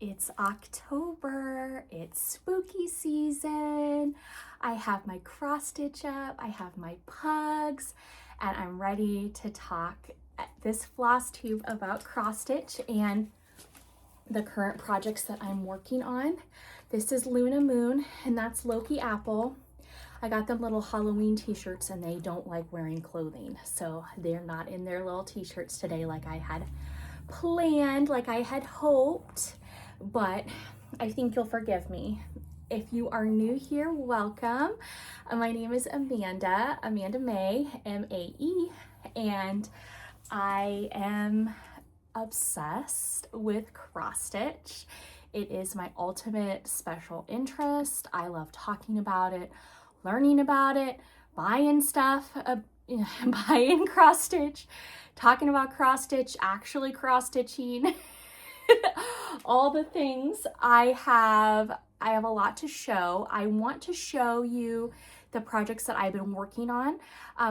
It's October, it's spooky season. I have my cross stitch up, I have my pugs, and I'm ready to talk at this Flosstube about cross stitch and the current projects that I'm working on. This is Luna Moon, and that's Loki Apple. I got them little Halloween t-shirts and they don't like wearing clothing, so they're not in their little t-shirts today like I had planned, like I had hoped, but I think you'll forgive me. If you are new here, welcome. My name is Amanda Mae, M-A-E, and I am obsessed with cross stitch. It is my ultimate special interest. I love talking about it, learning about it, buying stuff, buying cross stitch, talking about cross stitch, actually cross stitching, all the things. I have a lot to show. I want to show you the projects that I've been working on,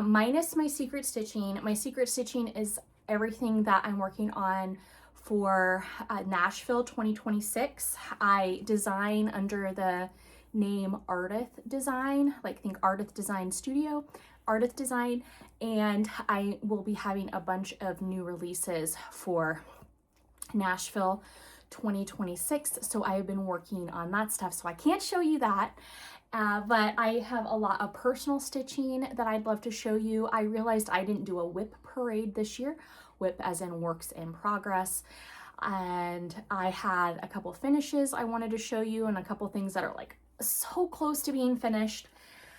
minus my secret stitching. My secret stitching is everything that I'm working on for Nashville 2026. I design under the name Ardith Design, like think Ardith Design Studio, Ardith Design, and I will be having a bunch of new releases for Nashville 2026. So I have been working on that stuff, so I can't show you that. But I have a lot of personal stitching that I'd love to show you. I realized I didn't do a WIP parade this year, WIP as in works in progress. And I had a couple finishes I wanted to show you and a couple things that are like so close to being finished.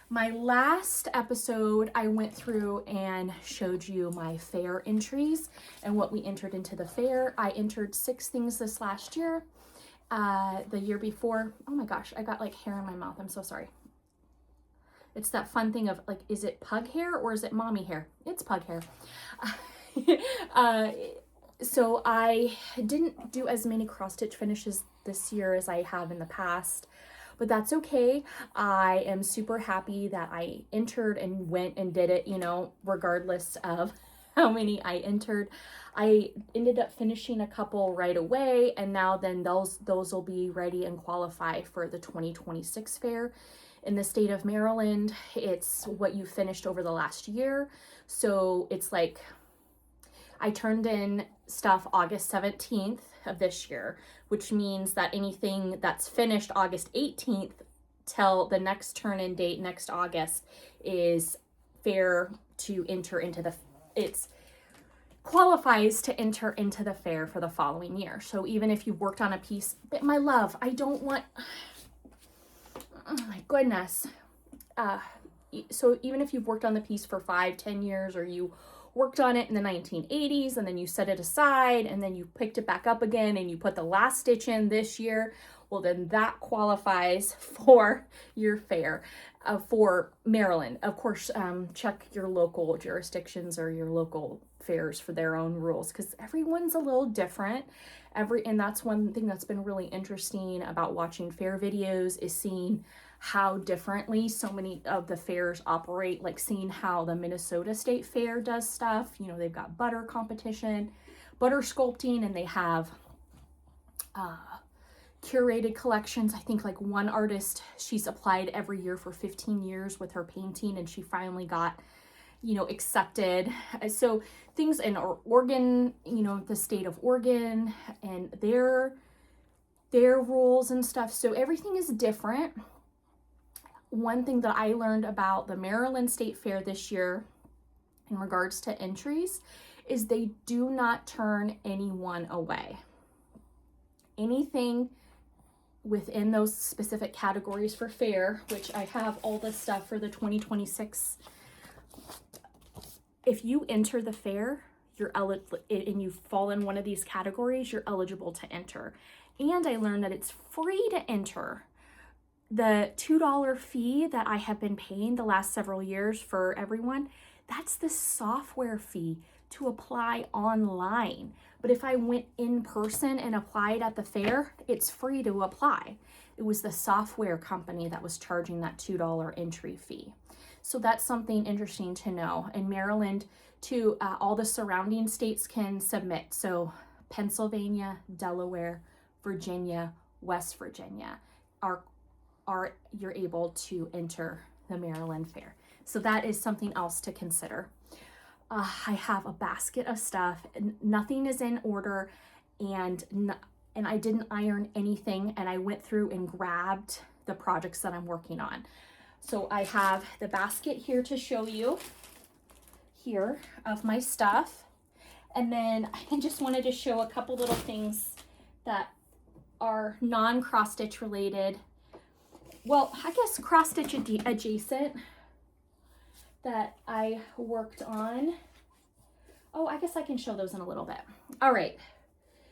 My last episode, I went through and showed you my fair entries and what we entered into the fair. I entered 6 things this last year. The year before, oh my gosh, I got like hair in my mouth. I'm so sorry. It's that fun thing of like, is it pug hair or is it mommy hair? It's pug hair. So I didn't do as many cross stitch finishes this year as I have in the past, but that's okay. I am super happy that I entered and went and did it, you know, regardless of how many I entered. I ended up finishing a couple right away, and now then those will be ready and qualify for the 2026 fair. In the state of Maryland, it's what you finished over the last year. So it's like I turned in stuff August 17th of this year, which means that anything that's finished August 18th till the next turn-in date next August is fair to enter into the, it's qualifies to enter into the fair for the following year. So even if you worked on a piece, but my love, I don't want, oh my goodness. So even if you've worked on the piece for 5-10 years, or you worked on it in the 1980s and then you set it aside and then you picked it back up again and you put the last stitch in this year, well then that qualifies for your fair for Maryland. Of course, check your local jurisdictions or your local fairs for their own rules, because everyone's a little different. And that's one thing that's been really interesting about watching fair videos, is seeing how differently so many of the fairs operate, like seeing how the Minnesota State Fair does stuff. You know, they've got butter competition, butter sculpting, and they have curated collections. I think like one artist, she's applied every year for 15 years with her painting, and she finally got, you know, accepted. So things in Oregon, you know, the state of Oregon and their rules and stuff. So everything is different. One thing that I learned about the Maryland State Fair this year in regards to entries is they do not turn anyone away. Anything within those specific categories for fair, which I have all this stuff for the 2026. If you enter the fair, you're eligible, and you fall in one of these categories, you're eligible to enter. And I learned that it's free to enter. The $2 fee that I have been paying the last several years for everyone, that's the software fee to apply online. But if I went in person and applied at the fair, it's free to apply. It was the software company that was charging that $2 entry fee. So that's something interesting to know. In Maryland, too, all the surrounding states can submit. So Pennsylvania, Delaware, Virginia, West Virginia you're able to enter the Maryland Fair. So that is something else to consider. I have a basket of stuff and nothing is in order, and I didn't iron anything, and I went through and grabbed the projects that I'm working on. So I have the basket here to show you here of my stuff. And then I just wanted to show a couple little things that are non-cross stitch related. Well, I guess cross stitch adjacent that I worked on. Oh, I guess I can show those in a little bit. All right,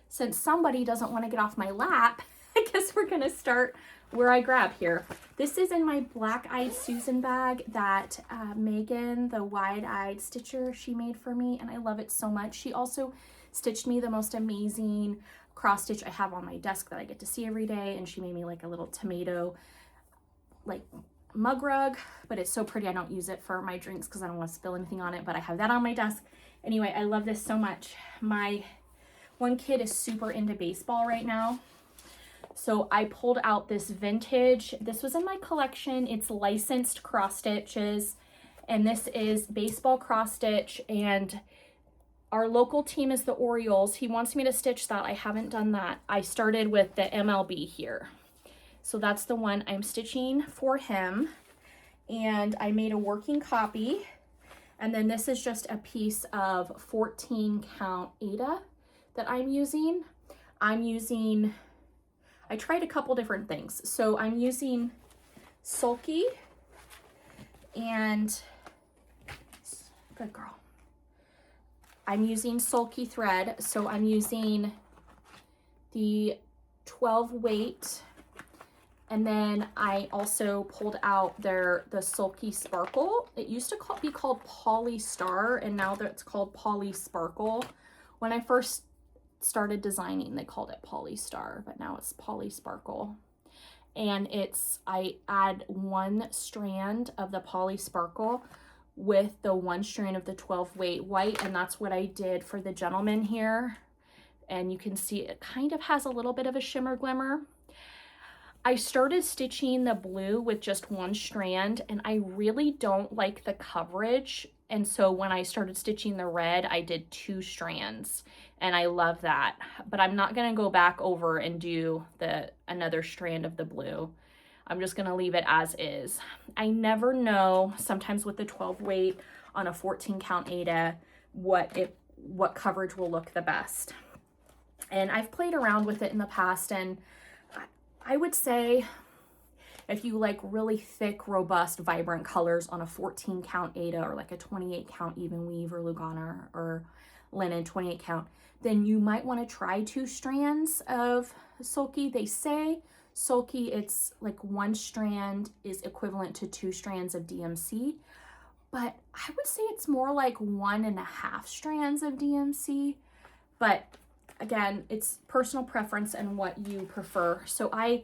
since somebody doesn't want to get off my lap, I guess we're gonna start where I grab here. This is in my Black-Eyed Susan bag that Megan, the wide-eyed stitcher, she made for me, and I love it so much. She also stitched me the most amazing cross stitch I have on my desk that I get to see every day, and she made me like a little tomato like mug rug, but it's so pretty. I don't use it for my drinks because I don't want to spill anything on it, but I have that on my desk. Anyway, I love this so much. My one kid is super into baseball right now, so I pulled out this vintage, this was in my collection, it's licensed cross stitches, and this is baseball cross stitch, and our local team is the Orioles. He wants me to stitch that. I haven't done that. I started with the MLB here. So that's the one I'm stitching for him. And I made a working copy. And then this is just a piece of 14 count Aida that I'm using. I tried a couple different things. So I'm using Sulky and, good girl. I'm using Sulky thread. So I'm using the 12 weight. And then I also pulled out the Sulky Sparkle. It used to be called Poly Star, and now that it's called Poly Sparkle. When I first started designing, they called it Poly Star, but now it's Poly Sparkle. And I add one strand of the Poly Sparkle with the one strand of the 12 weight white, and that's what I did for the gentleman here. And you can see it kind of has a little bit of a shimmer glimmer. I started stitching the blue with just one strand, and I really don't like the coverage. And so when I started stitching the red, I did 2 strands, and I love that. But I'm not gonna go back over and do another strand of the blue. I'm just gonna leave it as is. I never know, sometimes with the 12 weight on a 14 count Aida, what coverage will look the best. And I've played around with it in the past, and I would say if you like really thick, robust, vibrant colors on a 14 count Aida or like a 28 count even weave or Lugana or linen 28 count, then you might want to try 2 strands of Sulky. They say Sulky, it's like 1 strand is equivalent to 2 strands of DMC, but I would say it's more like 1.5 strands of DMC. But again, it's personal preference and what you prefer. So I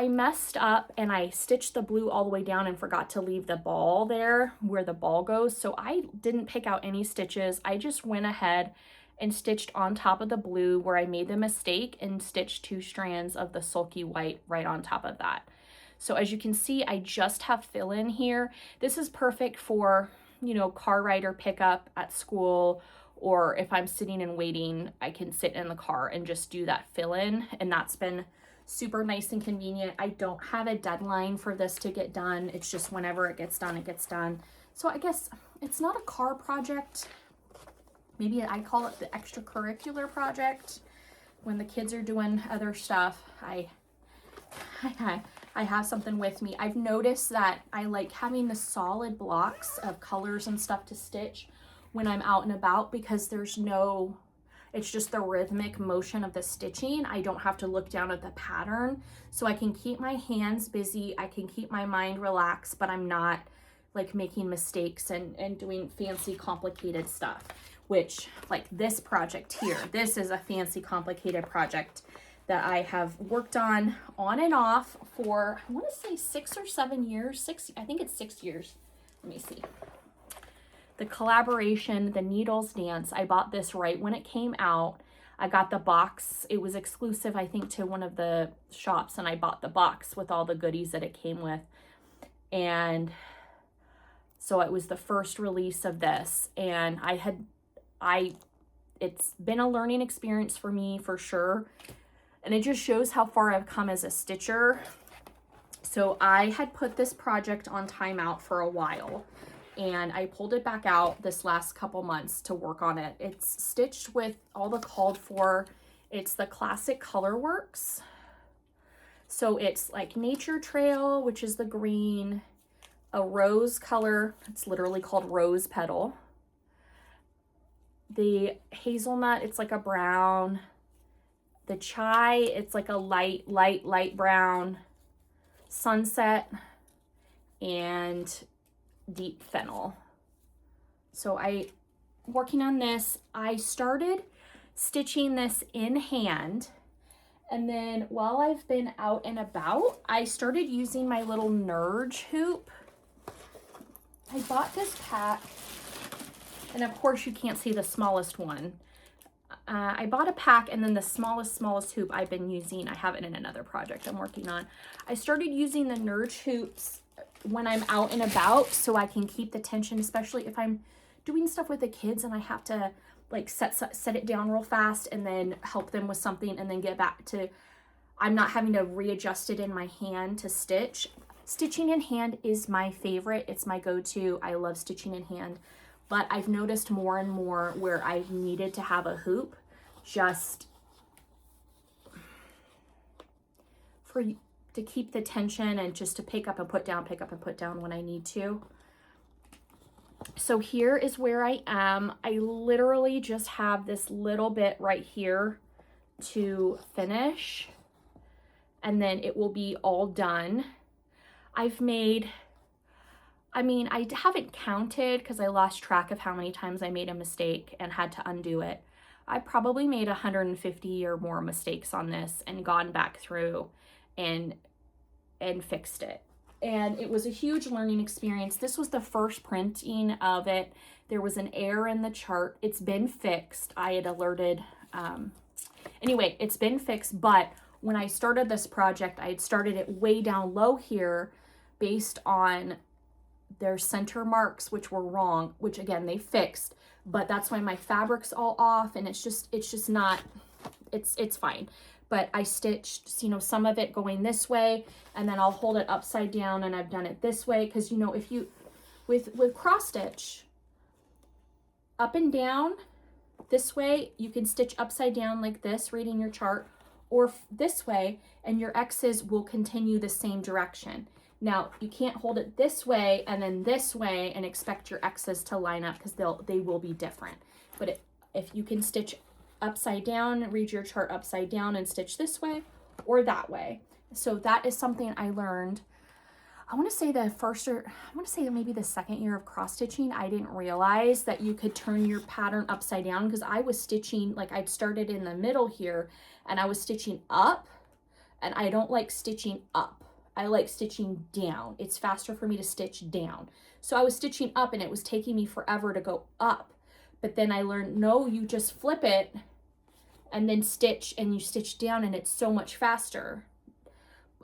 messed up and I stitched the blue all the way down and forgot to leave the ball there where the ball goes. So I didn't pick out any stitches. I just went ahead and stitched on top of the blue where I made the mistake and stitched 2 strands of the Sulky white right on top of that. So as you can see, I just have fill in here. This is perfect for, you know, car ride or pickup at school, or if I'm sitting and waiting, I can sit in the car and just do that fill in, and that's been super nice and convenient. I don't have a deadline for this to get done. It's just whenever it gets done, it gets done. So I guess it's not a car project. Maybe I call it the extracurricular project. When the kids are doing other stuff, I have something with me. I've noticed that I like having the solid blocks of colors and stuff to stitch when I'm out and about, because it's just the rhythmic motion of the stitching. I don't have to look down at the pattern, so I can keep my hands busy, I can keep my mind relaxed, but I'm not like making mistakes and doing fancy complicated stuff, which like this project here, this is a fancy complicated project that I have worked on and off for, I want to say 6 or 7 years. I think it's 6 years. Let me see. The collaboration, the Needles Dance, I bought this right when it came out. I got the box. It was exclusive, I think, to one of the shops, and I bought the box with all the goodies that it came with. And so it was the first release of this, and it's been a learning experience for me for sure. And it just shows how far I've come as a stitcher. So I had put this project on timeout for a while, and I pulled it back out this last couple months to work on it. It's stitched with all the called for. It's the classic Colorworks. So it's like Nature Trail, which is the green, a rose color, it's literally called Rose Petal. The hazelnut, it's like a brown. The chai, it's like a light brown. Sunset, and deep fennel. So working on this, I started stitching this in hand, and then while I've been out and about, I started using my little Nerge hoop. I bought this pack, and of course you can't see the smallest one. I bought a pack, and then the smallest hoop I've been using, I have it in another project I'm working on. I started using the Nerge hoops when I'm out and about so I can keep the tension, especially if I'm doing stuff with the kids and I have to like set it down real fast and then help them with something and then get back to, I'm not having to readjust it in my hand to stitch. Stitching in hand is my favorite. It's my go-to. I love stitching in hand. But I've noticed more and more where I've needed to have a hoop just to keep the tension and just to pick up and put down when I need to. So here is where I am. I literally just have this little bit right here to finish, and then it will be all done. I haven't counted because I lost track of how many times I made a mistake and had to undo it. I probably made 150 or more mistakes on this and gone back through and fixed it. And it was a huge learning experience. This was the first printing of it. There was an error in the chart. It's been fixed. I had alerted. Anyway, it's been fixed. But when I started this project, I had started it way down low here based on their center marks, which were wrong, which again, they fixed. But that's why my fabric's all off, and it's just not, it's fine. But I stitched, some of it going this way, and then I'll hold it upside down, and I've done it this way. Because, if you, with cross stitch, up and down, this way, you can stitch upside down like this, reading your chart, or this way, and your X's will continue the same direction. Now, you can't hold it this way and then this way and expect your X's to line up because they will be different. But if you can stitch upside down, read your chart upside down and stitch this way or that way. So that is something I learned. I want to say maybe the second year of cross stitching, I didn't realize that you could turn your pattern upside down because I was stitching, like I'd started in the middle here and I was stitching up, and I don't like stitching up. I like stitching down. It's faster for me to stitch down. So I was stitching up and it was taking me forever to go up. But then I learned, no, you just flip it and then stitch, and you stitch down, and it's so much faster.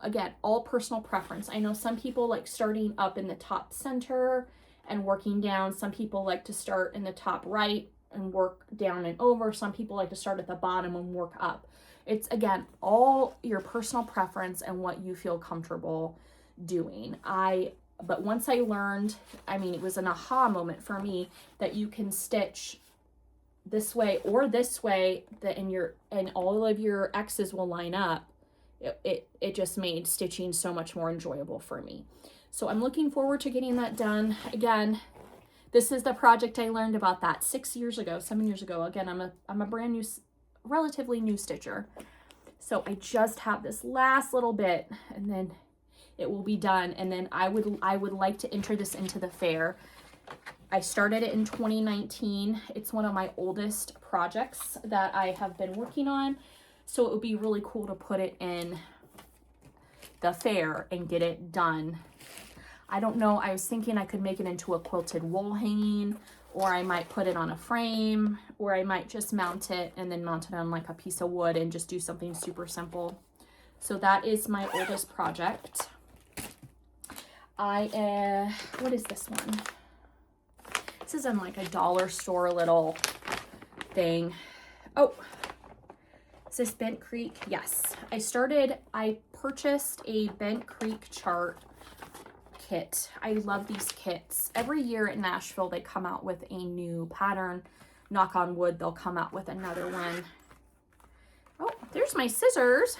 Again, all personal preference. I know some people like starting up in the top center and working down. Some people like to start in the top right and work down and over. Some people like to start at the bottom and work up. It's, again, all your personal preference and what you feel comfortable doing. But once I learned, it was an aha moment for me that you can stitch this way or this way, and all of your X's will line up. It just made stitching so much more enjoyable for me. So I'm looking forward to getting that done. Again, this is the project I learned about that 7 years ago. Again, I'm a brand new, relatively new stitcher. So I just have this last little bit, and then it will be done. And then I would like to enter this into the fair. I started it in 2019. It's one of my oldest projects that I have been working on. So it would be really cool to put it in the fair and get it done. I don't know. I was thinking I could make it into a quilted wall hanging, or I might put it on a frame, or I might just mount it and then mount it on like a piece of wood and just do something super simple. So that is my oldest project. What is this one? This is in like a dollar store little thing. Oh, is this Bent Creek? Yes. I purchased a Bent Creek chart kit. I love these kits. Every year in Nashville, they come out with a new pattern. Knock on wood, they'll come out with another one. Oh, there's my scissors.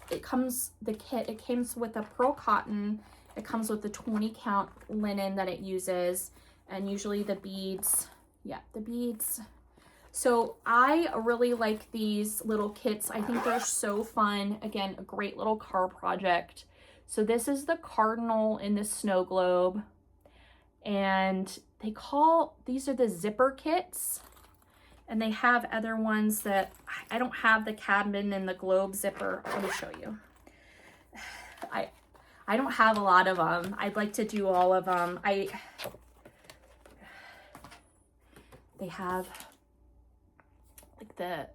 It comes with a pearl cotton. It comes with the 20 count linen that it uses, and usually the beads. Yeah, the beads. So I really like these little kits. I think they're so fun. Again, a great little car project. So this is the cardinal in the snow globe, and these are the zipper kits. And they have other ones that I don't have the cabin and the globe zipper. Let me show you. I don't have a lot of them. I'd like to do all of them. They have like the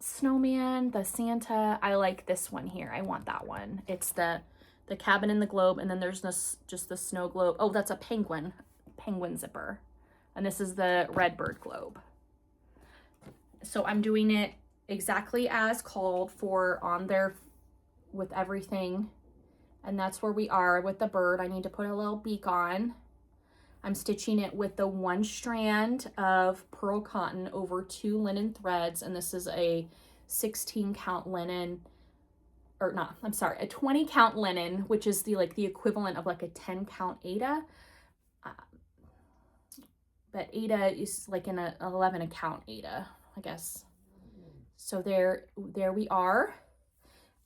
snowman, the Santa. I like this one here. I want that one. It's the cabin and the globe, and then there's just the snow globe. Oh, that's a penguin zipper. And this is the Redbird globe. So I'm doing it exactly as called for on there with everything. And that's where we are with the bird. I need to put a little beak on. I'm stitching it with the 1 strand of pearl cotton over 2 linen threads. And this is a 16 count linen, or not, I'm sorry, a 20 count linen, which is the equivalent of like a 10 count Aida. But Aida is like an 11 count Aida, I guess. So there we are.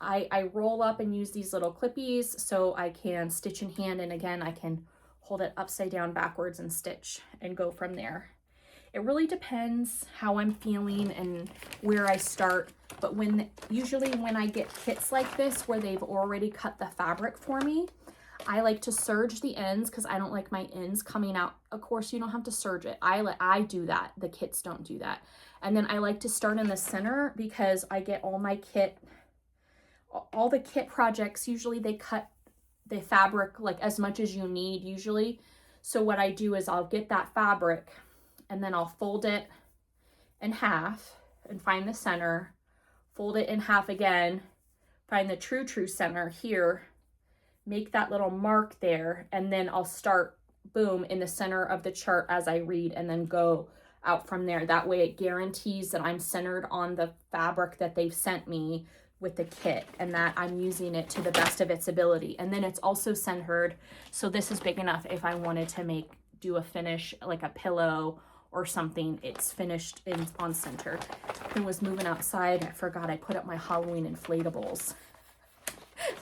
I roll up and use these little clippies so I can stitch in hand. And again, I can hold it upside down backwards and stitch and go from there. It really depends how I'm feeling and where I start. But usually when I get kits like this where they've already cut the fabric for me, I like to serge the ends because I don't like my ends coming out. Of course, you don't have to serge it. I do that. The kits don't do that. And then I like to start in the center because I get all the kit projects, usually they cut the fabric like as much as you need usually. So what I do is I'll get that fabric and then I'll fold it in half and find the center, fold it in half again, find the true center here, make that little mark there, and then I'll start, boom, in the center of the chart as I read and then go out from there. That way it guarantees that I'm centered on the fabric that they've sent me with the kit and that I'm using it to the best of its ability. And then it's also centered, so this is big enough if I wanted to do a finish like a pillow or something, it's finished on center. I was moving outside, I forgot I put up my Halloween inflatables.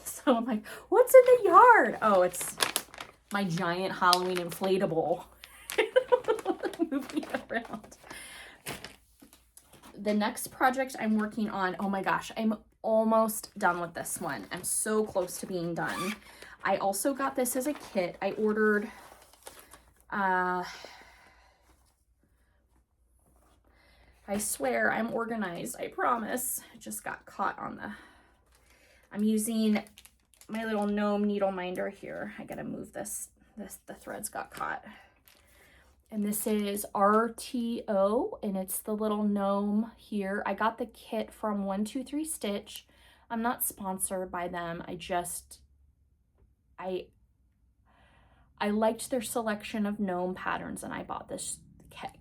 So I'm like, what's in the yard? Oh, it's my giant Halloween inflatable. Moving around. The next project I'm working on, oh my gosh, I'm almost done with this one. I'm so close to being done. I also got this as a kit. I ordered, I swear I'm organized, I promise. I just got caught on I'm using my little Gnome needle minder here. I gotta move the threads got caught. And this is RTO, and it's the little gnome here. I got the kit from 123 Stitch. I'm not sponsored by them. I liked their selection of gnome patterns, and I bought this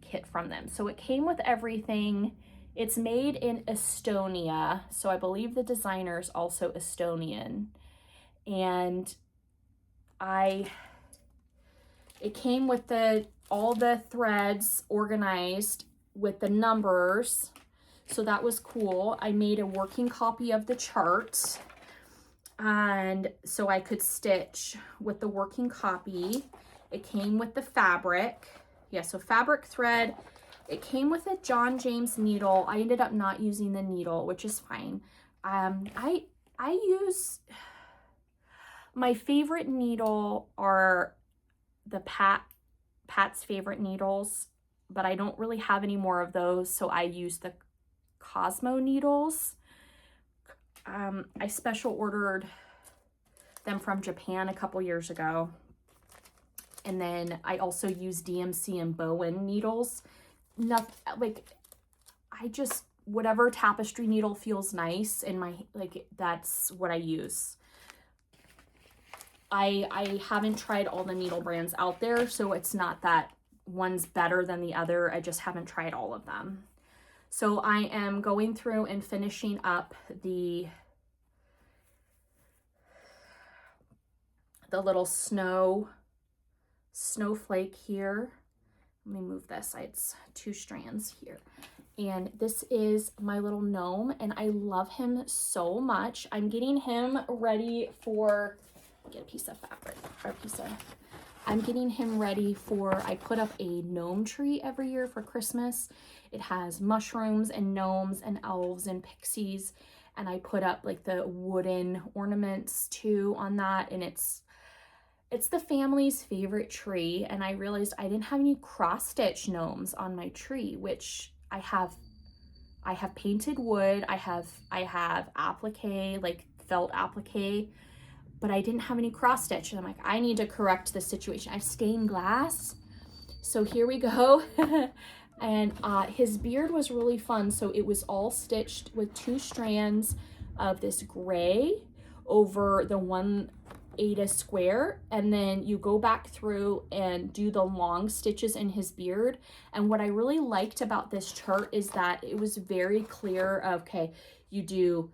kit from them. So it came with everything. It's made in Estonia, so I believe the designer is also Estonian. And it came with all the threads organized with the numbers, so that was cool. I made a working copy of the chart, and so I could stitch with the working copy. It came with the fabric. Yeah, so fabric, thread. It came with a John James needle. I ended up not using the needle, which is fine. I use My favorite needle are the Pat's favorite needles, but I don't really have any more of those, so I use the Cosmo needles. I special ordered them from Japan a couple years ago. And then I also use DMC and Bowen needles. Nothing, like, I just, whatever tapestry needle feels nice in my, like, that's what I use. I haven't tried all the needle brands out there, so it's not that one's better than the other. I just haven't tried all of them. So I am going through and finishing up the little snowflake here. Let me move this. It's 2 strands here. And this is my little gnome, and I love him so much. I'm getting him ready for, get a piece of fabric, or a piece of, I'm getting him ready for, I put up a gnome tree every year for Christmas. It has mushrooms and gnomes and elves and pixies, and I put up like the wooden ornaments too on that, and it's the family's favorite tree. And I realized I didn't have any cross-stitch gnomes on my tree, which I have painted wood, I have applique, like felt applique, but I didn't have any cross stitch. And I'm like, I need to correct the situation. I have stained glass. So here we go. And his beard was really fun. So it was all stitched with 2 strands of this gray over the 1/8 square, and then you go back through and do the long stitches in his beard. And what I really liked about this chart is that it was very clear of, okay, you do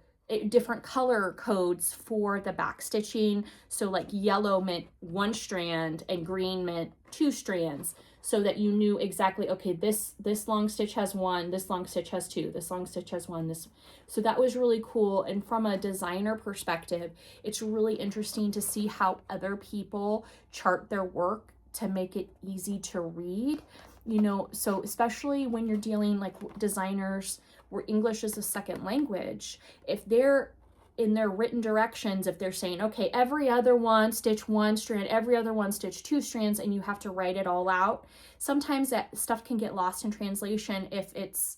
different color codes for the back stitching. So like yellow meant 1 strand and green meant 2 strands, so that you knew exactly, okay, this long stitch has 1, this long stitch has 2, this long stitch has 1, this. So that was really cool. And from a designer perspective, it's really interesting to see how other people chart their work to make it easy to read, you know. So especially when you're dealing like designers where English is a second language, if they're in their written directions, if they're saying, okay, every other one stitch 1 strand, every other one stitch 2 strands, and you have to write it all out, sometimes that stuff can get lost in translation if it's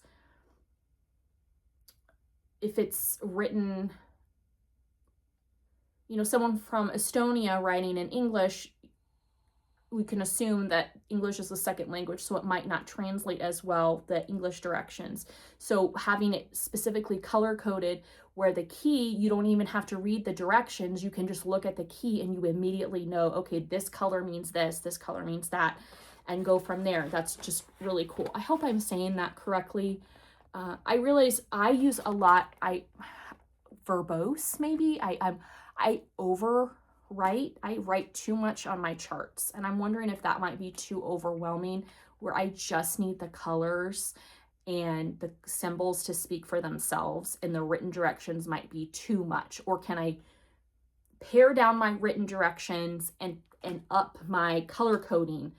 written, you know, someone from Estonia writing in English, we can assume that English is the second language, so it might not translate as well, the English directions. So having it specifically color coded, where the key, you don't even have to read the directions, you can just look at the key and you immediately know, okay, this color means this color means that, and go from there. That's just really cool. I hope I'm saying that correctly. I realize I use a lot, verbose maybe, I write too much on my charts, and I'm wondering if that might be too overwhelming, where I just need the colors and the symbols to speak for themselves, and the written directions might be too much. Or can I pare down my written directions and up my color coding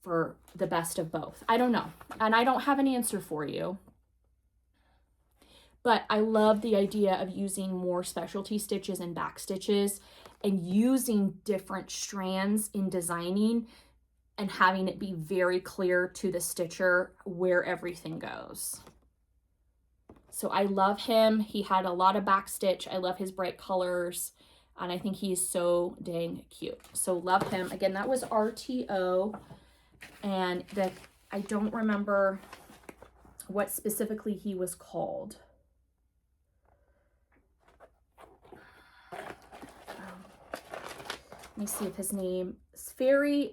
for the best of both? I don't know, and I don't have an answer for you. But I love the idea of using more specialty stitches and back stitches, and using different strands in designing, and having it be very clear to the stitcher where everything goes. So I love him. He had a lot of back stitch. I love his bright colors, and I think he's so dang cute. So love him. Again, that was RTO, and I don't remember what specifically he was called. Let me see if his name is Fairy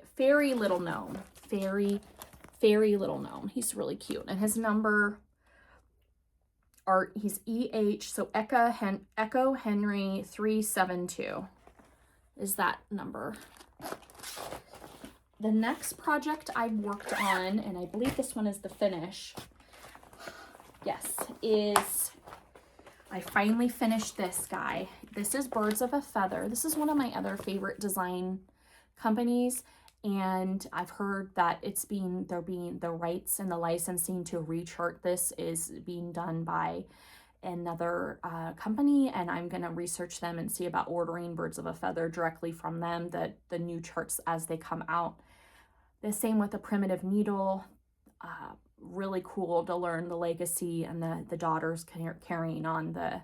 Little Gnome. Fairy Little Gnome. He's really cute. And his number he's EH, so Echo Henry 372 is that number. The next project I worked on, and I believe this one is the finish, yes, is I finally finished this guy. This is Birds of a Feather. This is one of my other favorite design companies, and I've heard that the rights and the licensing to rechart this is being done by another company, and I'm going to research them and see about ordering birds of a feather directly from them, the new charts as they come out. The same with the primitive needle. Really cool to learn the legacy and the daughters carrying on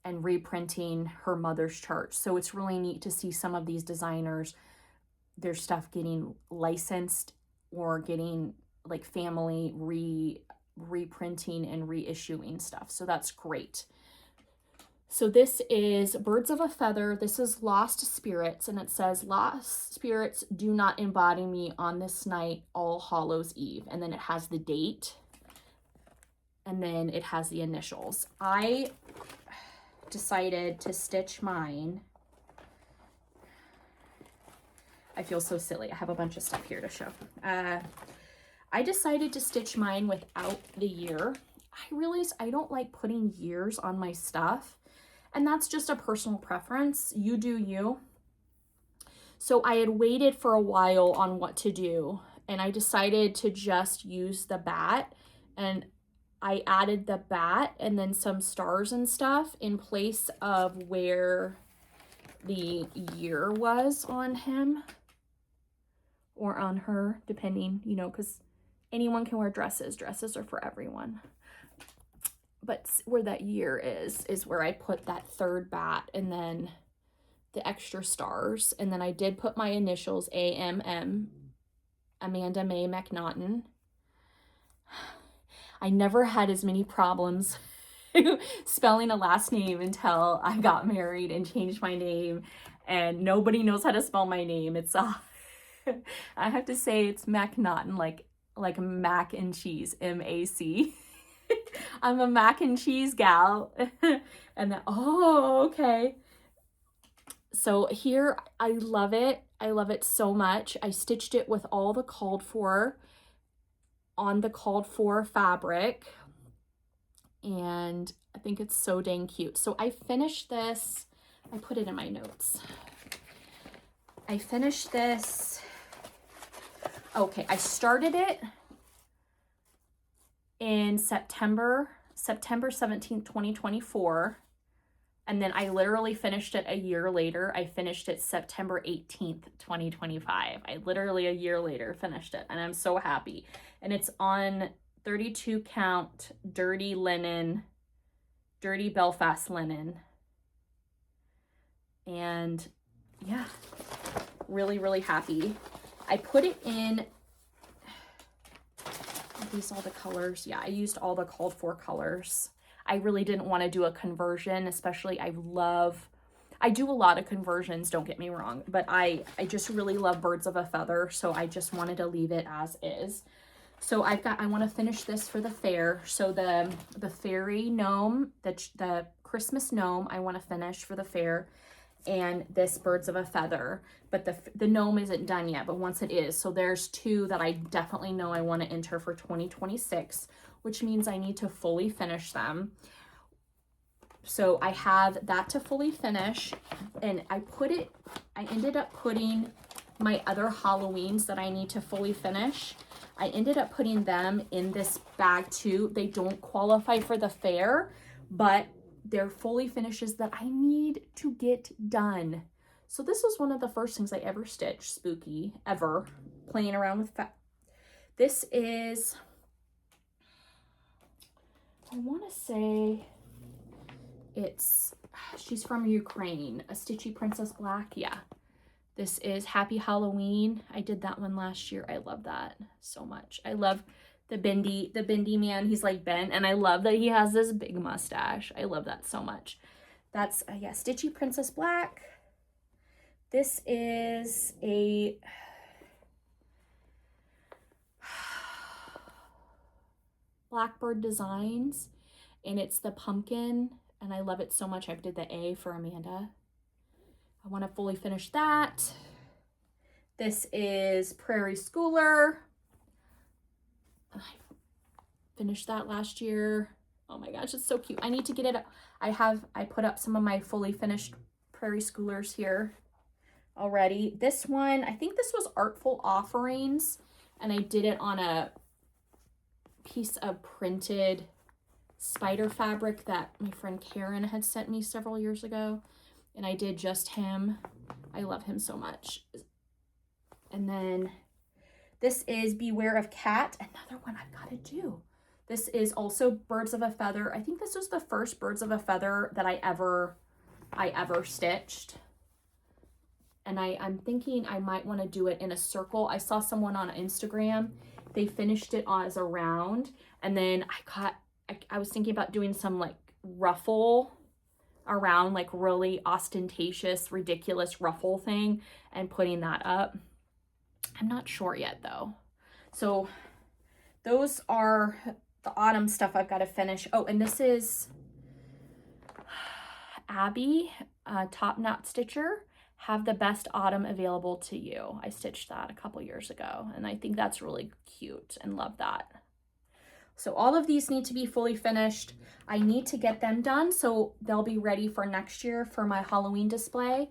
and reprinting her mother's chart. So it's really neat to see some of these designers, their stuff getting licensed or getting like family reprinting and reissuing stuff. So that's great. So this is Birds of a Feather. This is Lost Spirits, and it says, "Lost spirits do not embody me on this night, All Hallows Eve." And then it has the date, and then it has the initials. I decided to stitch mine. I feel so silly. I have a bunch of stuff here to show. I decided to stitch mine without the year. I realized I don't like putting years on my stuff, and that's just a personal preference. You do you. So I had waited for a while on what to do, and I decided to just use the bat, and I added the bat and then some stars and stuff in place of where the year was on him or on her, depending, you know, because anyone can wear dresses. Dresses are for everyone. But where that year is where I put that third bat and then the extra stars. And then I did put my initials, AMM, Amanda Mae MacNaughton. I never had as many problems spelling a last name until I got married and changed my name. And nobody knows how to spell my name. It's I have to say it's MacNaughton, like mac and cheese, M-A-C. I'm a mac and cheese gal. And then, oh, okay. So here, I love it. I love it so much. I stitched it with all the called for on the called for fabric. And I think it's so dang cute. So I finished this. I put it in my notes. I finished this. Okay, I started it in September 17th, 2024. And then I literally finished it a year later. I finished it September 18th, 2025. I literally a year later finished it, and I'm so happy. And it's on 32 count dirty linen, dirty Belfast linen. And yeah, really, really happy. I put it in, are these all the colors? Yeah, I used all the called for colors. I really didn't want to do a conversion, especially I do a lot of conversions, don't get me wrong, but I just really love Birds of a Feather, so I just wanted to leave it as is. So I want to finish this for the fair. So the fairy gnome, the Christmas gnome, I want to finish for the fair, and this Birds of a Feather, but the gnome isn't done yet, but once it is, so there's two that I definitely know I want to enter for 2026, which means I need to fully finish them. So I have that to fully finish, and I ended up putting my other Halloweens that I need to fully finish. I ended up putting them in this bag too. They don't qualify for the fair, but they're fully finishes that I need to get done. So this was one of the first things I ever stitched, spooky, ever, playing around with this is, I want to say she's from Ukraine, a Stitchy Princess Black. Yeah, this is Happy Halloween. I did that one last year. I love that so much. I love the bendy man. He's like Ben, and I love that he has this big mustache. I love that so much. That's yeah, Stitchy Princess Black. This is a Blackbird Designs, and it's the pumpkin, and I love it so much. I did the A for Amanda. I want to fully finish that. This is Prairie Schooler. I finished that last year. Oh my gosh, it's so cute. I need to get it up. I put up some of my fully finished Prairie Schoolers here already. This one, I think this was Artful Offerings, and I did it on a piece of printed spider fabric that my friend Karen had sent me several years ago. And I did just him. I love him so much. And then this is Beware of Cat, another one I've got to do. This is also Birds of a Feather. I think this was the first Birds of a Feather that I ever stitched. And I'm thinking I might want to do it in a circle. I saw someone on Instagram, they finished it as a round, and then I was thinking about doing some like ruffle around, like really ostentatious, ridiculous ruffle thing, and putting that up. I'm not sure yet though. So those are the autumn stuff I've got to finish. Oh, and this is Abby, Top Knot Stitcher. Have the best autumn available to you. I stitched that a couple years ago, and I think that's really cute and love that. So all of these need to be fully finished. I need to get them done so they'll be ready for next year for my Halloween display.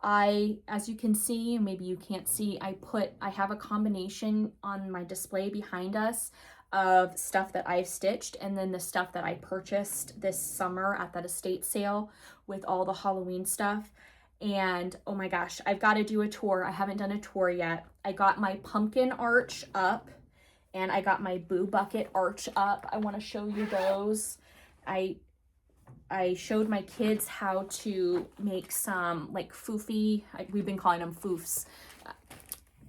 As you can see, maybe you can't see, I have a combination on my display behind us of stuff that I've stitched and then the stuff that I purchased this summer at that estate sale with all the Halloween stuff. And oh my gosh, I've got to do a tour. I haven't done a tour yet. I got my pumpkin arch up and I got my boo bucket arch up. I want to show you those. I showed my kids how to make some like foofy, we've been calling them foofs,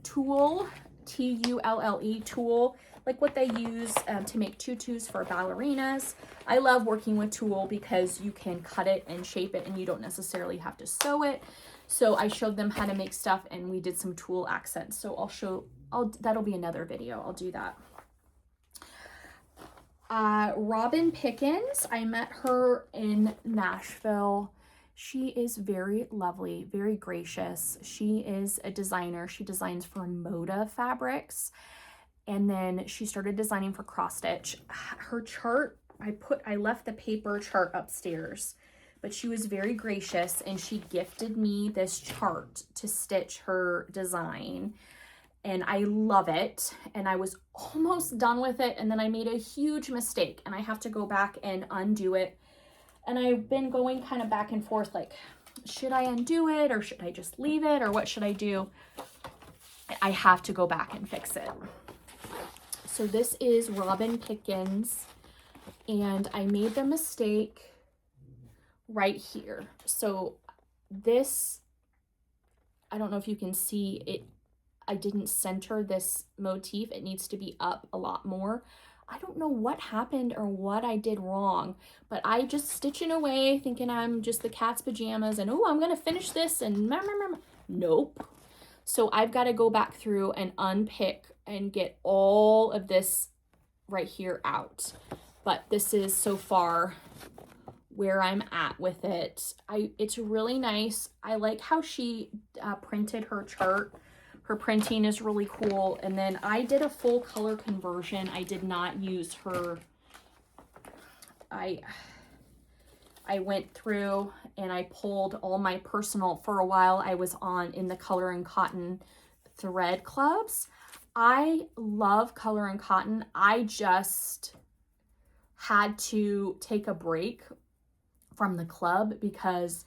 tulle, T-U-L-L-E, tulle, like what they use to make tutus for ballerinas. I love working with tulle because you can cut it and shape it and you don't necessarily have to sew it. So I showed them how to make stuff and we did some tulle accents. So that'll be another video. I'll do that. Robin Pickens, I met her in Nashville. She is very lovely, very gracious. She is a designer. She designs for Moda fabrics. And then she started designing for cross stitch. Her chart, I left the paper chart upstairs, but she was very gracious and she gifted me this chart to stitch her design. And I love it. And I was almost done with it. And then I made a huge mistake and I have to go back and undo it. And I've been going kind of back and forth, like, should I undo it or should I just leave it or what should I do? I have to go back and fix it. So this is Robin Pickens and I made the mistake right here. So this, I don't know if you can see it, I didn't center this motif. It needs to be up a lot more. I don't know what happened or what I did wrong, but I just stitching away thinking I'm just the cat's pajamas and oh, I'm going to finish this and nope. So I've got to go back through and unpick and get all of this right here out. But this is so far where I'm at with it. It's really nice. I like how she printed her chart. Her printing is really cool. And then I did a full color conversion. I did not use her. I went through and I pulled all my personal, for a while I was in the Color and Cotton thread clubs. I love Color and Cotton. I just had to take a break from the club because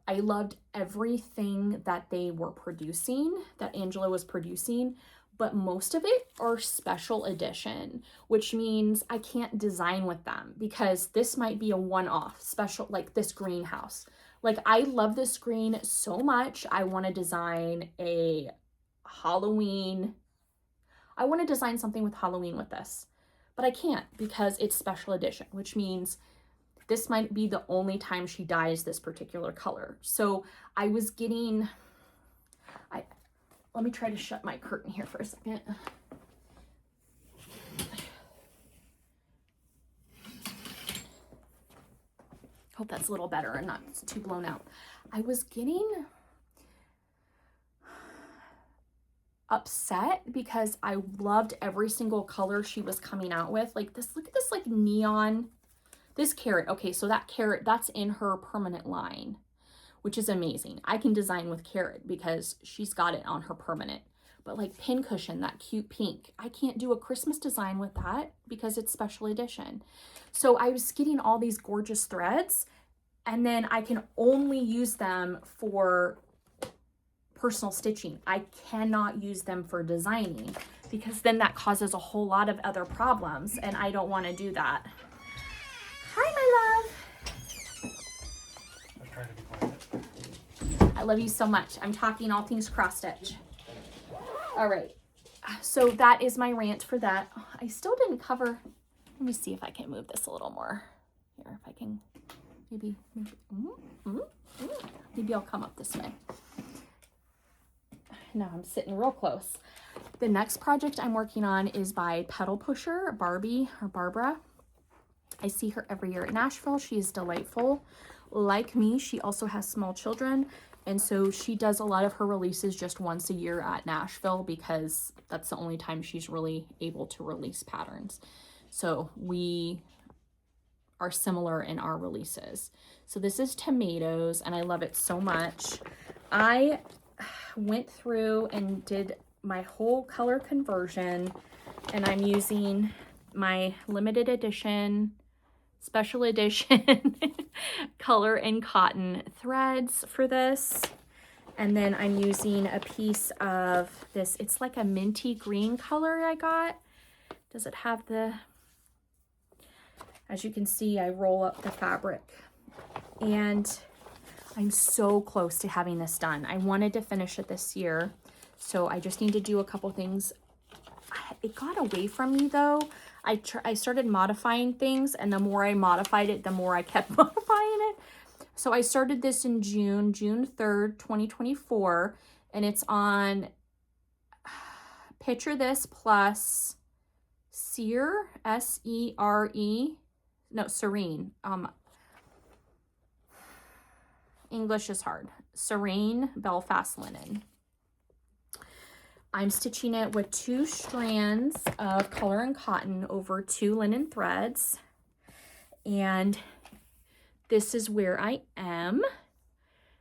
I loved everything that they were producing, that Angela was producing, but most of it are special edition, which means I can't design with them because this might be a one-off special, like this greenhouse. Like I love this green so much. I want to design a Halloween. I want to design something with Halloween with this, but I can't because it's special edition, which means this might be the only time she dyes this particular color. So I was getting, let me try to shut my curtain here for a second. Hope that's a little better and not too blown out. I was getting upset because I loved every single color she was coming out with. Like this, look at this like neon. This carrot, okay, so that carrot, that's in her permanent line, which is amazing. I can design with carrot because she's got it on her permanent. but like pincushion, that cute pink. I can't do a Christmas design with that because it's special edition. So I was getting all these gorgeous threads, and then I can only use them for personal stitching. I cannot use them for designing because then that causes a whole lot of other problems, and I don't want to do that. Hi, my love. I was trying to be quiet. I love you so much. I'm talking all things cross stitch. All right. So that is my rant for that. I still didn't cover. Let me see if I can move this a little more. Here, if I can, maybe I'll come up this way. Now I'm sitting real close. The next project I'm working on is by Pedal Pusher, Barbie or Barbara. I see her every year at Nashville. She is delightful. Like me, she also has small children. And so she does a lot of her releases just once a year at Nashville because that's the only time she's really able to release patterns. So we are similar in our releases. So this is tomatoes, and I love it so much. I went through and did my whole color conversion, and I'm using my limited edition, special edition color and cotton threads for this. And then I'm using a piece of this, it's like a minty green color I got. Does it have the, as you can see, I roll up the fabric, and I'm so close to having this done. I wanted to finish it this year, so I just need to do a couple things. It got away from me though. I started modifying things, and the more I modified it, the more I kept modifying it. So I started this in June 3rd, 2024, and it's on Picture This plus Sear, S-E-R-E, no, Serene. English is hard. Serene Belfast linen. I'm stitching it with 2 strands of color and cotton over 2 linen threads. And this is where I am.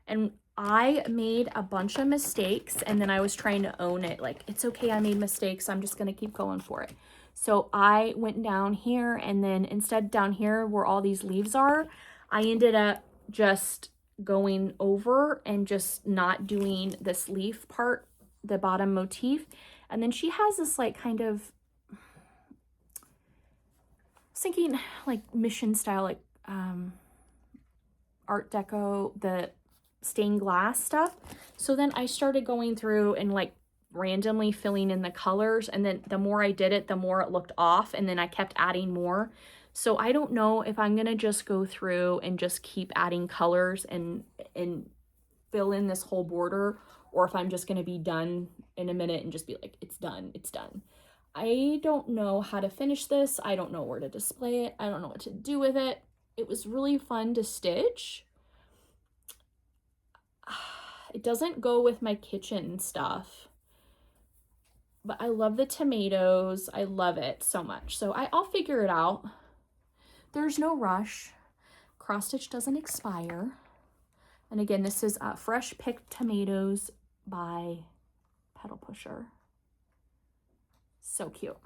And I made a bunch of mistakes, and then I was trying to own it. Like, it's okay, I made mistakes. I'm just going to keep going for it. So I went down here, and then instead down here where all these leaves are, I ended up just going over and just not doing this leaf part, the bottom motif. And then she has this like kind of, I was thinking like mission style, like Art Deco, the stained glass stuff. So then I started going through and like randomly filling in the colors, and then the more I did it, the more it looked off, and then I kept adding more. So I don't know if I'm gonna just go through and just keep adding colors and fill in this whole border, or if I'm just gonna be done in a minute and just be like, it's done, it's done. I don't know how to finish this. I don't know where to display it. I don't know what to do with it. It was really fun to stitch. It doesn't go with my kitchen stuff, but I love the tomatoes. I love it so much. So I'll figure it out. There's no rush. Cross stitch doesn't expire. And again, this is Fresh Picked Tomatoes by Pedal Pusher. So cute.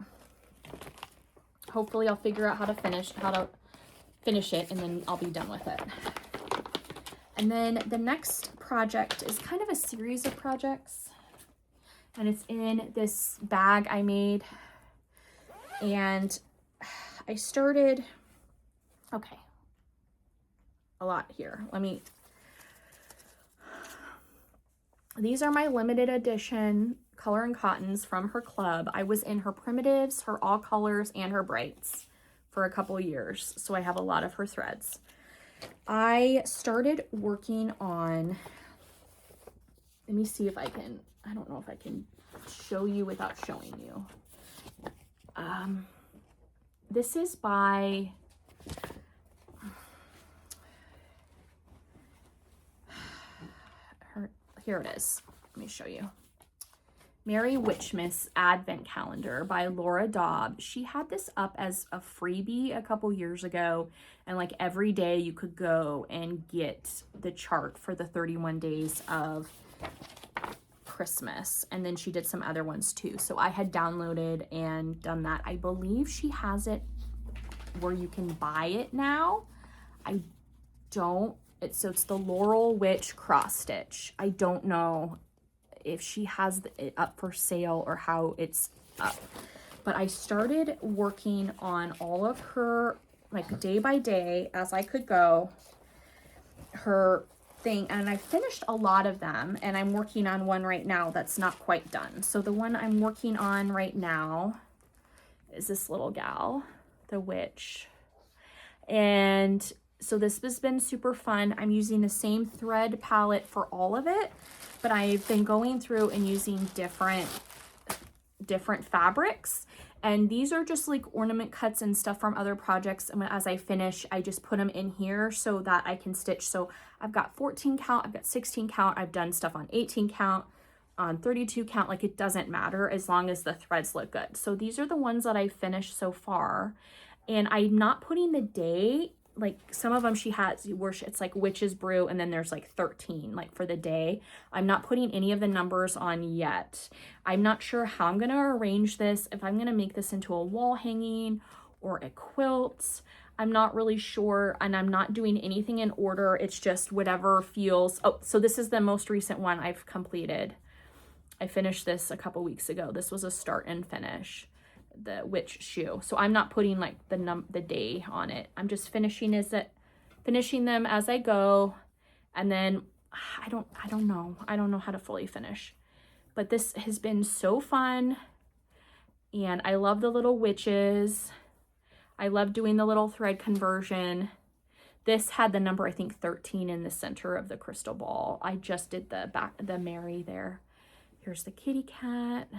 Hopefully I'll figure out how to finish it, and then I'll be done with it. And then the next project is kind of a series of projects, and it's in this bag I made. And I started, okay, a lot here. These are my limited edition color and cottons from her club. I was in her primitives, her all colors, and her brights for a couple years, so I have a lot of her threads. I started working on, let me see if I can, I don't know if I can show you without showing you. This is by her, here it is. Let me show you. Merry Witchmas Advent Calendar by Laura Daub. She had this up as a freebie a couple years ago, and like every day you could go and get the chart for the 31 days of Christmas, and then she did some other ones too. So I had downloaded and done that. I believe she has it where you can buy it now. I don't, so it's the Laurel Witch cross stitch. I don't know if she has it up for sale or how it's up, but I started working on all of her, like day by day as I could go, her thing, and I finished a lot of them, and I'm working on one right now that's not quite done. So the one I'm working on right now is this little gal, the witch. And so this has been super fun. I'm using the same thread palette for all of it, but I've been going through and using different fabrics. And these are just like ornament cuts and stuff from other projects. And as I finish, I just put them in here so that I can stitch. So I've got 14 count, I've got 16 count, I've done stuff on 18 count, on 32 count, like it doesn't matter as long as the threads look good. So these are the ones that I finished so far. And I'm not putting the day, like some of them she has where it's like Witch's Brew, and then there's like 13 like for the day. I'm not putting any of the numbers on yet. I'm not sure how I'm gonna arrange this, if I'm gonna make this into a wall hanging or a quilt. I'm not really sure, and I'm not doing anything in order. It's just whatever feels. Oh, so this is the most recent one I've completed. I finished this a couple weeks ago. This was a start and finish, the witch shoe. So I'm not putting like the day on it. I'm just finishing them as I go. And then I don't know how to fully finish, but this has been so fun. And I love the little witches. I love doing the little thread conversion. This had the number, I think 13 in the center of the crystal ball. I just did the Mary there. Here's the kitty cat.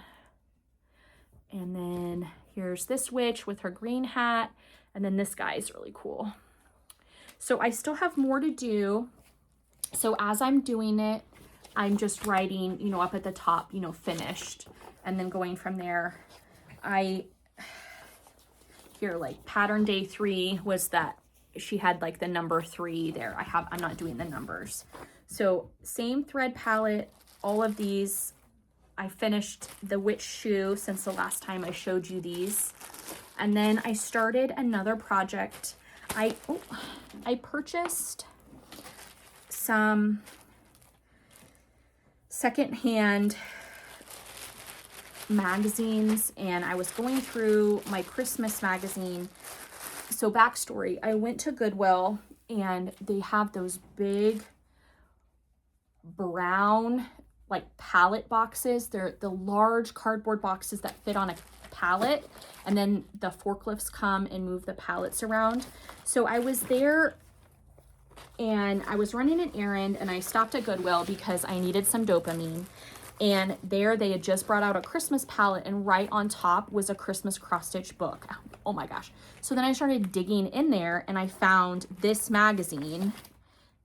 And then here's this witch with her green hat. And then this guy is really cool. So I still have more to do. So as I'm doing it, I'm just writing, you know, up at the top, you know, finished. And then going from there, here, like pattern day 3 was that she had like the number 3 there. I'm not doing the numbers. So same thread palette, all of these. I finished the witch shoe since the last time I showed you these. And then I started another project. I purchased some secondhand magazines, and I was going through my Christmas magazine. So backstory, I went to Goodwill, and they have those big brown like pallet boxes. They're the large cardboard boxes that fit on a pallet, and then the forklifts come and move the pallets around. So I was there and I was running an errand, and I stopped at Goodwill because I needed some dopamine. And there they had just brought out a Christmas palette, and right on top was a Christmas cross stitch book. Oh my gosh. So then I started digging in there, and I found this magazine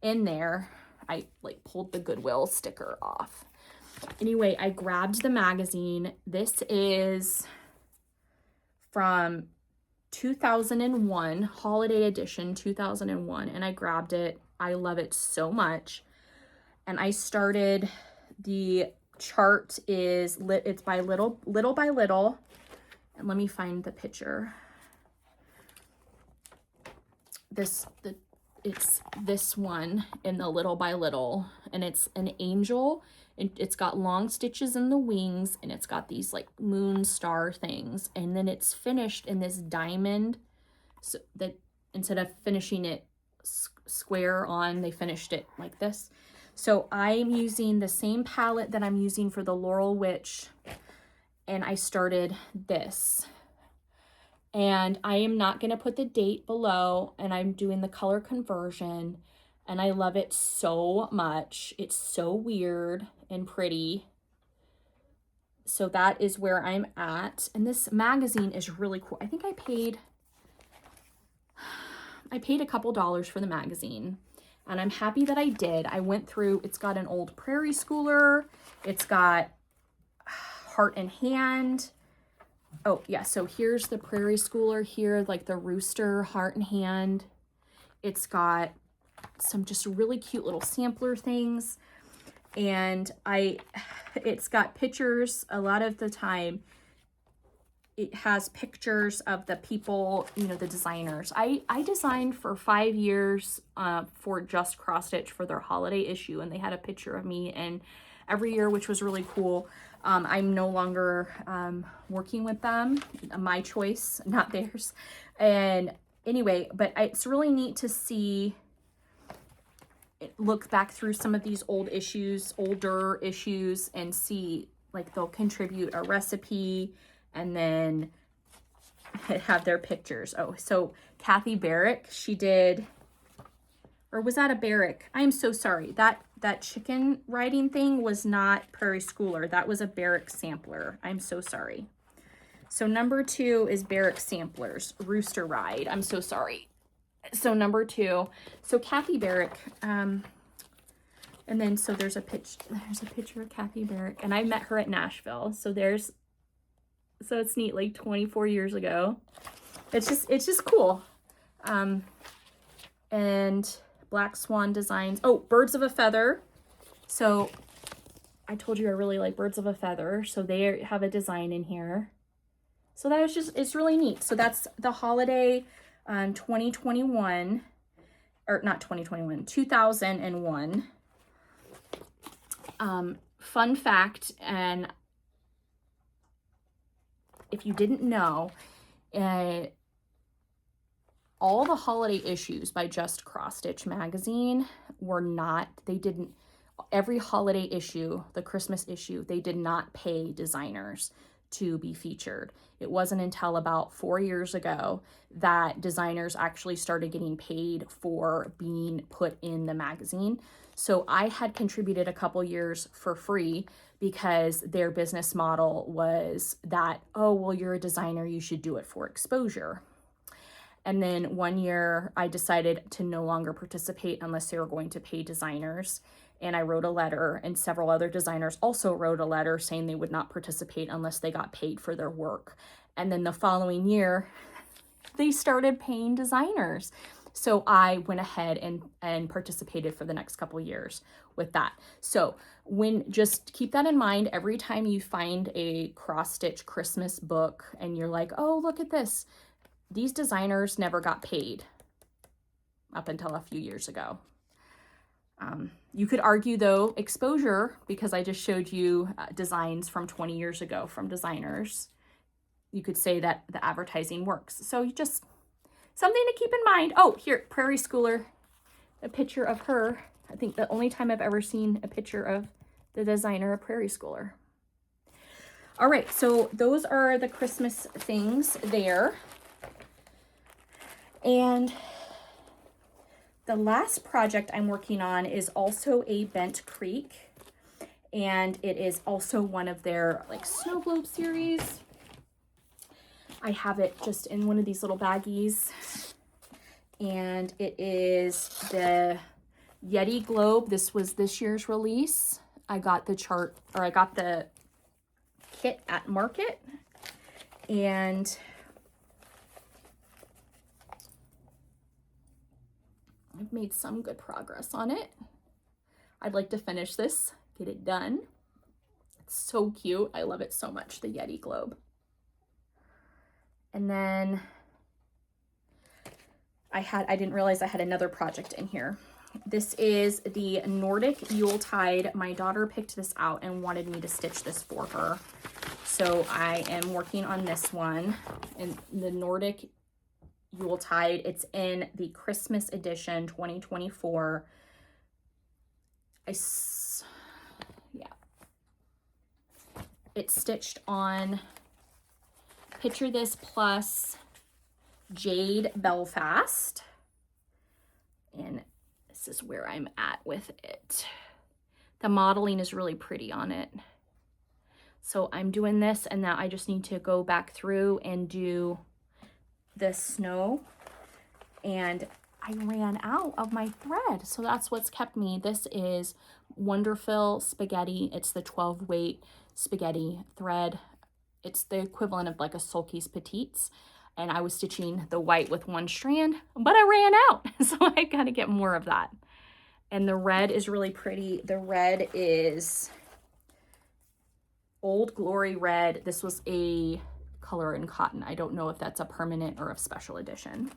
in there. I like pulled the Goodwill sticker off. Anyway, I grabbed the magazine. This is from 2001, holiday edition 2001, and I grabbed it. I love it so much. And I started, the chart is lit, it's by little by little. And let me find the picture. It's this one in the little by little, and it's an angel. It's got long stitches in the wings, and it's got these like moon star things, and then it's finished in this diamond, so that instead of finishing it square on, they finished it like this. So I'm using the same palette that I'm using for the Laurel Witch, and I started this. And I am not going to put the date below, and I'm doing the color conversion, and I love it so much. It's so weird and pretty. So that is where I'm at. And this magazine is really cool. I think I paid a couple dollars for the magazine, and I'm happy that I did. I went through, it's got an old Prairie Schooler. It's got Heart and Hand. Oh yeah, so here's the Prairie Schooler here, like the rooster, Heart and Hand. It's got some just really cute little sampler things. And it's got pictures a lot of the time. It has pictures of the people, you know, the designers. I designed for 5 years for Just Cross Stitch for their holiday issue, and they had a picture of me and every year, which was really cool. I'm no longer working with them, my choice, not theirs. And anyway, but it's really neat to see, look back through some of these older issues and see, like, they'll contribute a recipe and then have their pictures. Oh, so Kathy Barrick, she did, or was that a Barrick? I am so sorry. That chicken riding thing was not Prairie Schooler. That was a Barrick sampler. I'm so sorry. So number 2 is Barrick Samplers, Rooster Ride. I'm so sorry. So number 2, so Kathy Barrick, and then so there's a picture of Kathy Barrick, and I met her at Nashville. So it's neat, like 24 years ago. It's just cool. And Black Swan Designs. Oh, Birds of a Feather. So I told you I really like Birds of a Feather. So they have a design in here. So that was it's really neat. So that's the holiday 2021, or not 2021, 2001. Fun fact, and if you didn't know, all the holiday issues by Just Cross Stitch magazine every holiday issue, the Christmas issue, they did not pay designers to be featured. It wasn't until about 4 years ago that designers actually started getting paid for being put in the magazine. So I had contributed a couple years for free because their business model was that, oh, well, you're a designer, you should do it for exposure. And then one year I decided to no longer participate unless they were going to pay designers. And I wrote a letter, and several other designers also wrote a letter saying they would not participate unless they got paid for their work. And then the following year, they started paying designers. So I went ahead and participated for the next couple years with that. So just keep that in mind every time you find a cross-stitch Christmas book and you're like, oh, look at this. These designers never got paid up until a few years ago. You could argue, though, exposure, because I just showed you designs from 20 years ago from designers. You could say that the advertising works. So you just, something to keep in mind. Oh, here, Prairie Schooler, a picture of her. I think the only time I've ever seen a picture of the designer of Prairie Schooler. All right, so those are the Christmas things there. And the last project I'm working on is also a Bent Creek, and it is also one of their like snow globe series. I have it just in one of these little baggies, and it is the Yeti globe. This was this year's release. I got the kit at Market, and I've made some good progress on it. I'd like to finish this, get it done. It's so cute. I love it so much, the Yeti globe. And then I didn't realize I had another project in here. This is the Nordic Yuletide. My daughter picked this out and wanted me to stitch this for her. So I am working on this one, in the Nordic Yuletide. It's in the Christmas edition 2024. It's stitched on Picture This plus Jade Belfast, and this is where I'm at with it. The modeling is really pretty on it. So I'm doing this, and now I just need to go back through and do the snow, and I ran out of my thread, so that's what's kept me. This is Wonderful Spaghetti. It's the 12 weight spaghetti thread. It's the equivalent of like a Sulky's Petites, and I was stitching the white with one strand, but I ran out, so I gotta get more of that. And the red is really pretty. The red is Old Glory red. This was a color in cotton. I don't know if that's a permanent or a special edition.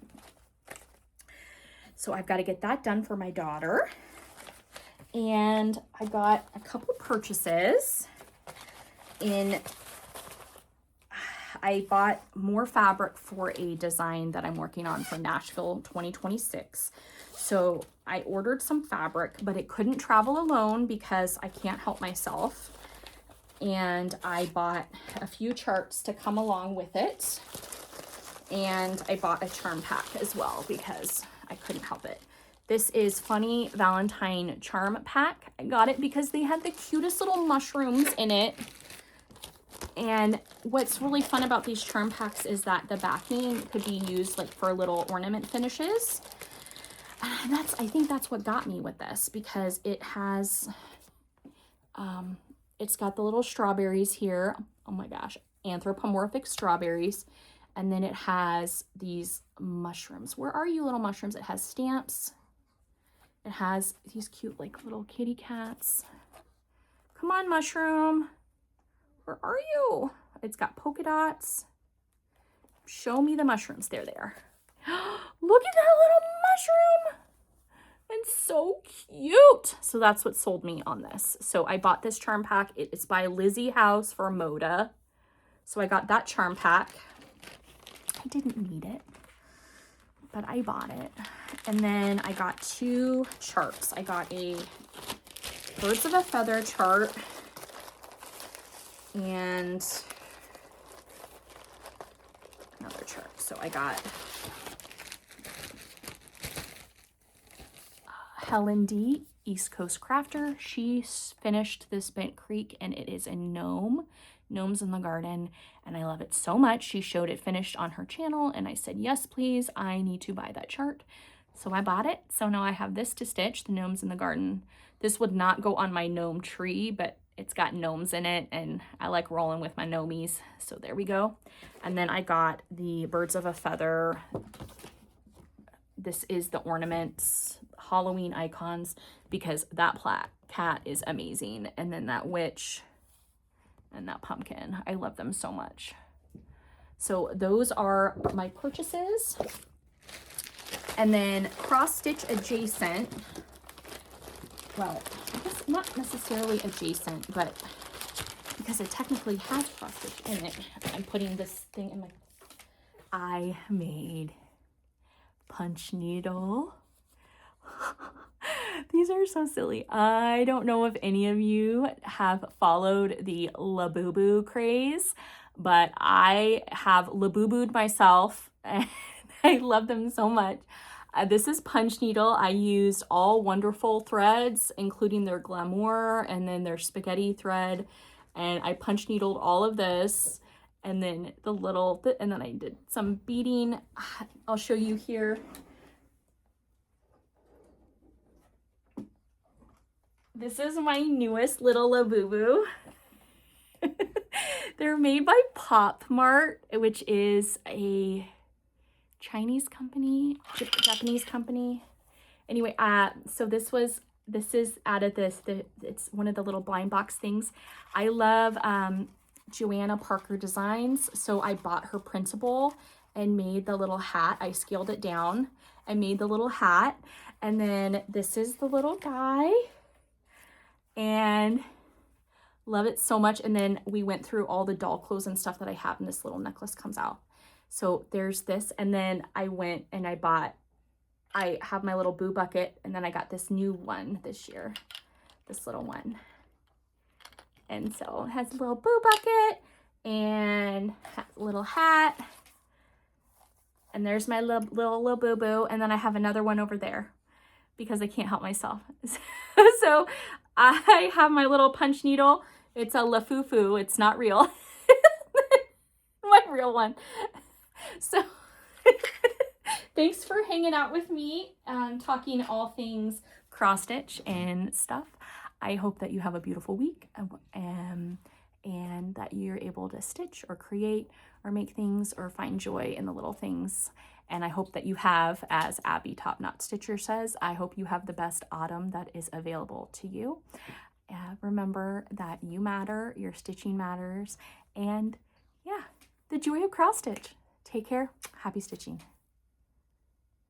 So I've got to get that done for my daughter. And I got a couple purchases in, I bought more fabric for a design that I'm working on for Nashville 2026. So I ordered some fabric, but it couldn't travel alone because I can't help myself. And I bought a few charts to come along with it. And I bought a charm pack as well because I couldn't help it. This is Funny Valentine Charm Pack. I got it because they had the cutest little mushrooms in it. And what's really fun about these charm packs is that the backing could be used like for little ornament finishes. And I think that's what got me with this, because it has, it's got the little strawberries here. Oh my gosh, anthropomorphic strawberries. And then it has these mushrooms. Where are you, little mushrooms? It has stamps. It has these cute like little kitty cats. Come on, mushroom. Where are you? It's got polka dots. Show me the mushrooms. There they are. Look at that little mushroom. It's so cute. So that's what sold me on this. So I bought this charm pack. It's by Lizzie House for Moda. So I got that charm pack. I didn't need it, but I bought it. And then I got two charts. I got a Birds of a Feather chart and another chart. So I got Helen D, East Coast Crafter. She finished this Bent Creek and it is a gnome. Gnomes in the garden, and I love it so much. She showed it finished on her channel and I said, yes, please, I need to buy that chart. So I bought it. So now I have this to stitch, the gnomes in the garden. This would not go on my gnome tree, but it's got gnomes in it and I like rolling with my gnomies. So there we go. And then I got the Birds of a Feather. This is the ornaments, Halloween icons, because that cat is amazing. And then that witch and that pumpkin. I love them so much. So those are my purchases. And then cross stitch adjacent. Well, I guess not necessarily adjacent, but because it technically has cross stitch in it, I'm putting this thing in my, I made punch needle. These are so silly. I don't know if any of you have followed the Labubu craze, but I have Labubu'd myself and I love them so much. This is punch needle. I used all wonderful threads, including their glamour and then their spaghetti thread. And I punch needled all of this. And then and then I did some beading. I'll show you here. This is my newest little Labubu. They're made by Pop Mart, which is a Chinese company, Japanese company. Anyway, so this is out of it's one of the little blind box things. I love Joanna Parker Designs, so I bought her printable and made the little hat. I scaled it down and made the little hat. And then this is the little guy. And love it so much. And then we went through all the doll clothes and stuff that I have, and this little necklace comes out. So there's this. And then I went and I have my little boo bucket, and then I got this new one this year, this little one. And so it has a little boo bucket and a little hat. And there's my little boo boo. And then I have another one over there because I can't help myself. So I have my little punch needle. It's a Lafufu. It's not real. My real one. So thanks for hanging out with me, talking all things cross stitch and stuff. I hope that you have a beautiful week and that you're able to stitch or create or make things or find joy in the little things. And I hope that you have, as Abby Top Knot Stitcher says, I hope you have the best autumn that is available to you. Remember that you matter, your stitching matters, and yeah, the joy of cross stitch. Take care. Happy stitching.